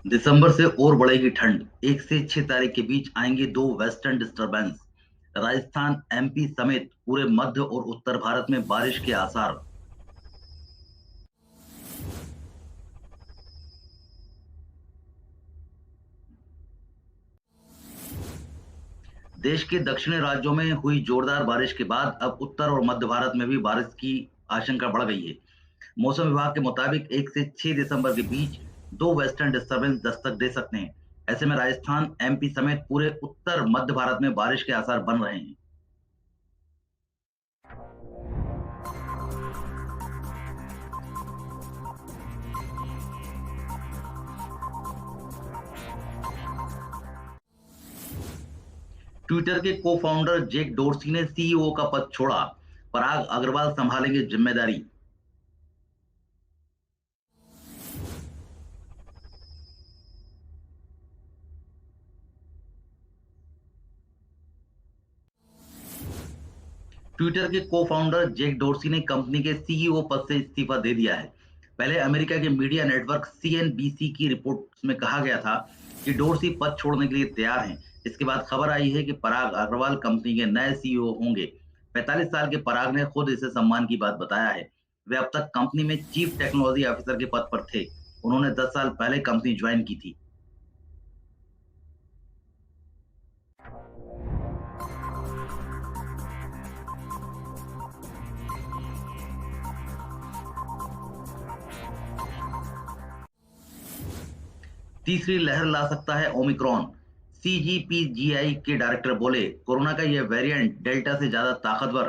दिसंबर से और बढ़ेगी ठंड। 1 से 6 तारीख के बीच आएंगे दो वेस्टर्न डिस्टर्बेंस। राजस्थान, एमपी समेत पूरे मध्य और उत्तर भारत में बारिश के आसार। देश के दक्षिणी राज्यों में हुई जोरदार बारिश के बाद अब उत्तर और मध्य भारत में भी बारिश की आशंका बढ़ गई है। मौसम विभाग के मुताबिक 1 से 6 दिसंबर के बीच दो वेस्टर्न डिस्टर्बेंस दस्तक दे सकते हैं। ऐसे में राजस्थान, एमपी समेत पूरे उत्तर मध्य भारत में बारिश के आसार बन रहे हैं। ट्विटर के को फाउंडर जेक डोर्सी ने सीईओ का पद छोड़ा। पराग अग्रवाल संभालेंगे जिम्मेदारी। ट्विटर के को फाउंडर जेक डोर्सी ने कंपनी के सीईओ पद से इस्तीफा दे दिया है। पहले अमेरिका के मीडिया नेटवर्क सीएनबीसी की रिपोर्ट में कहा गया था कि डोर्सी पद छोड़ने के लिए तैयार हैं। इसके बाद खबर आई है कि पराग अग्रवाल कंपनी के नए सीईओ होंगे। 45 साल के पराग ने खुद इसे सम्मान की बात बताया है। वे अब तक कंपनी में चीफ टेक्नोलॉजी ऑफिसर के पद पर थे। उन्होंने 10 साल पहले कंपनी ज्वाइन की थी। तीसरी लहर ला सकता है ओमिक्रॉन। सीजीपीजीआई के डायरेक्टर बोले, कोरोना का यह वेरिएंट डेल्टा से ज्यादा ताकतवर,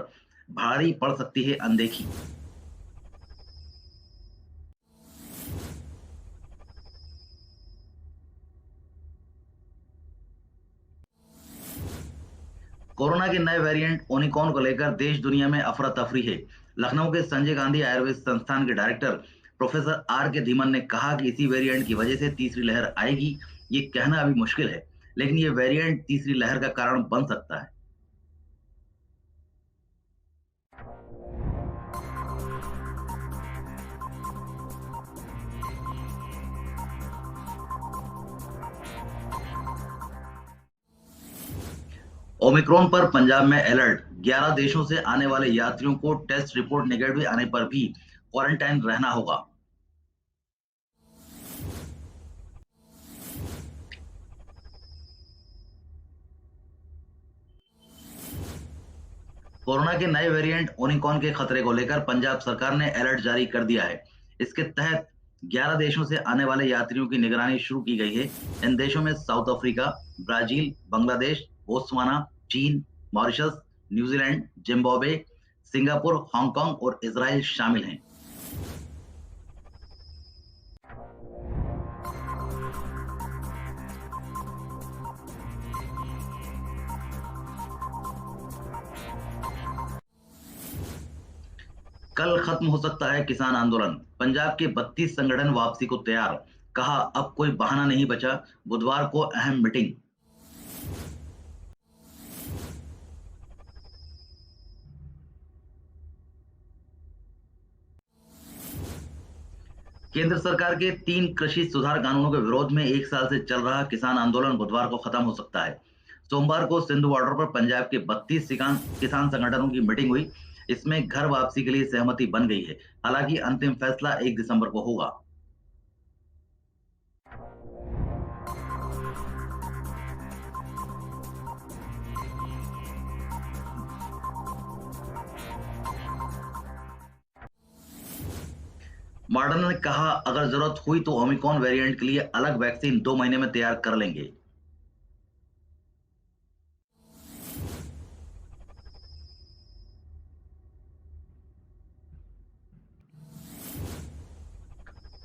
भारी पड़ सकती है अनदेखी। कोरोना के नए वेरिएंट ओमिक्रॉन को लेकर देश दुनिया में अफरा तफरी है। लखनऊ के संजय गांधी आयुर्वेद संस्थान के डायरेक्टर प्रोफेसर आर के धीमन ने कहा कि इसी वेरिएंट की वजह से तीसरी लहर आएगी। ये कहना अभी मुश्किल है, लेकिन ये वेरिएंट तीसरी लहर का कारण बन सकता है। ओमिक्रॉन पर पंजाब में अलर्ट। 11 देशों से आने वाले यात्रियों को टेस्ट रिपोर्ट नेगेटिव आने पर भी क्वारंटाइन रहना होगा। कोरोना के नए वेरिएंट ओमिक्रॉन के खतरे को लेकर पंजाब सरकार ने अलर्ट जारी कर दिया है। इसके तहत 11 देशों से आने वाले यात्रियों की निगरानी शुरू की गई है। इन देशों में South Africa, Brazil, Bangladesh, Botswana, चीन, Mauritius, New Zealand, Zimbabwe, Singapore, Hong Kong और इजराइल शामिल हैं। कल खत्म हो सकता है किसान आंदोलन। पंजाब के 32 संगठन वापसी को तैयार। कहा, अब कोई बहाना नहीं बचा। बुधवार को अहम मीटिंग। केंद्र सरकार के 3 कृषि सुधार कानूनों के विरोध में 1 साल से चल रहा किसान आंदोलन बुधवार को खत्म हो सकता है। सोमवार को सिंधु बॉर्डर पर पंजाब के 32 किसान संगठनों की मीटिंग हुई। इसमें घर वापसी के लिए सहमति बन गई है। हालांकि अंतिम फैसला 1 दिसंबर को होगा। मॉडर्ना ने कहा, अगर जरूरत हुई तो ओमिक्रॉन वेरिएंट के लिए अलग वैक्सीन 2 महीने में तैयार कर लेंगे।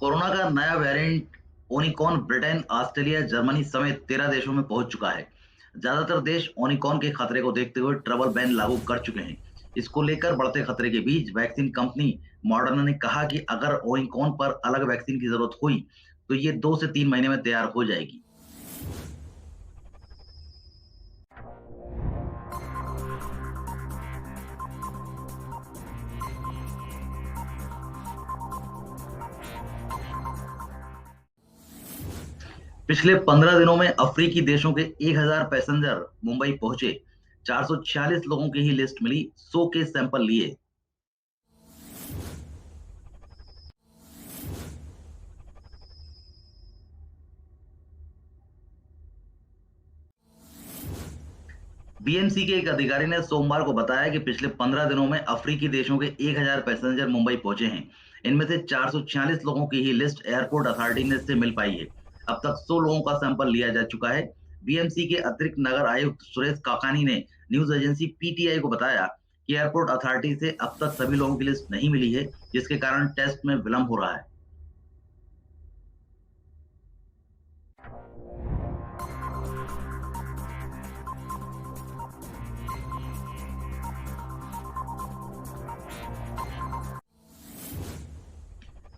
कोरोना का नया variant Omicron Britain, Australia, Germany समेत 13 देशों में पहुंच चुका है। ज्यादातर देश ओमिक्रॉन के खतरे को देखते हुए ट्रैवल बैन लागू कर चुके हैं। इसको लेकर बढ़ते खतरे के बीच वैक्सीन कंपनी मॉडर्ना ने कहा कि अगर ओमिक्रॉन पर अलग वैक्सीन की जरूरत हुई तो ये 2 से 3 महीने में तैयार हो जाएगी। पिछले 15 दिनों में अफ्रीकी देशों के 1000 पैसेंजर मुंबई पहुंचे। 446 लोगों की ही लिस्ट मिली, 100 के सैंपल लिए। बीएमसी के एक अधिकारी ने सोमवार को बताया कि पिछले 15 दिनों में अफ्रीकी देशों के 1000 पैसेंजर मुंबई पहुंचे हैं। इनमें से 446 लोगों की ही लिस्ट एयरपोर्ट अथॉरिटी ने से मिल पाई है। अब तक 100 लोगों का सैंपल लिया जा चुका है। बीएमसी के अतिरिक्त नगर आयुक्त सुरेश काकानी ने न्यूज एजेंसी पीटीआई को बताया कि एयरपोर्ट अथॉरिटी से अब तक सभी लोगों की लिस्ट नहीं मिली है, जिसके कारण टेस्ट में विलंब हो रहा है।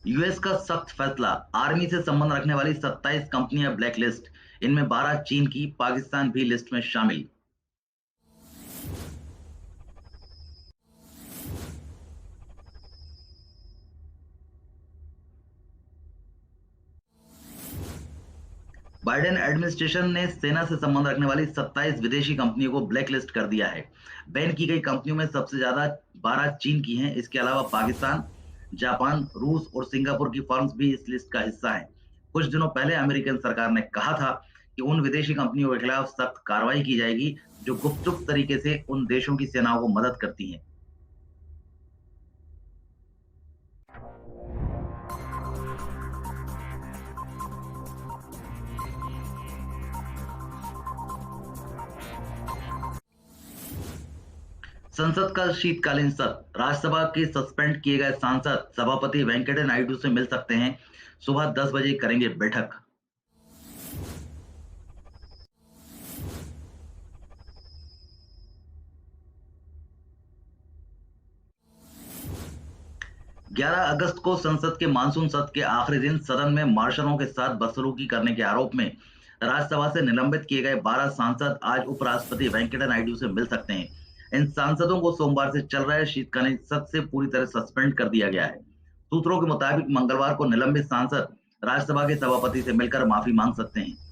यूएस का सख्त फैसला, आर्मी से संबंध रखने वाली 27 कंपनियां ब्लैकलिस्ट। इनमें 12 चीन की, पाकिस्तान भी लिस्ट में शामिल। बाइडेन एडमिनिस्ट्रेशन ने सेना से संबंध रखने वाली 27 विदेशी कंपनियों को ब्लैकलिस्ट कर दिया है। बैन की गई कंपनियों में सबसे ज्यादा 12 चीन की हैं। इसके अलावा पाकिस्तान, जापान, रूस और सिंगापुर की फर्म्स भी इस लिस्ट का हिस्सा हैं। कुछ दिनों पहले अमेरिकन सरकार ने कहा था कि उन विदेशी कंपनियों के खिलाफ सख्त कार्रवाई की जाएगी जो गुपचुप तरीके से उन देशों की सेनाओं को मदद करती हैं। संसद का शीतकालीन सत्र, राज्यसभा के सस्पेंड किए गए सांसद सभापति वेंकैया नायडू से मिल सकते हैं। सुबह 10 बजे करेंगे बैठक। 11 अगस्त को संसद के मानसून सत्र के आखिरी दिन सदन में मार्शलों के साथ बदसलूकी करने के आरोप में राज्यसभा से निलंबित किए गए 12 सांसद आज उपराष्ट्रपति वेंकैया नायडू से मिल सकते हैं। इन सांसदों को सोमवार से चल रहे शीतकालीन सत्र से पूरी तरह सस्पेंड कर दिया गया है। सूत्रों के मुताबिक मंगलवार को निलंबित सांसद राज्यसभा के सभापति से मिलकर माफी मांग सकते हैं।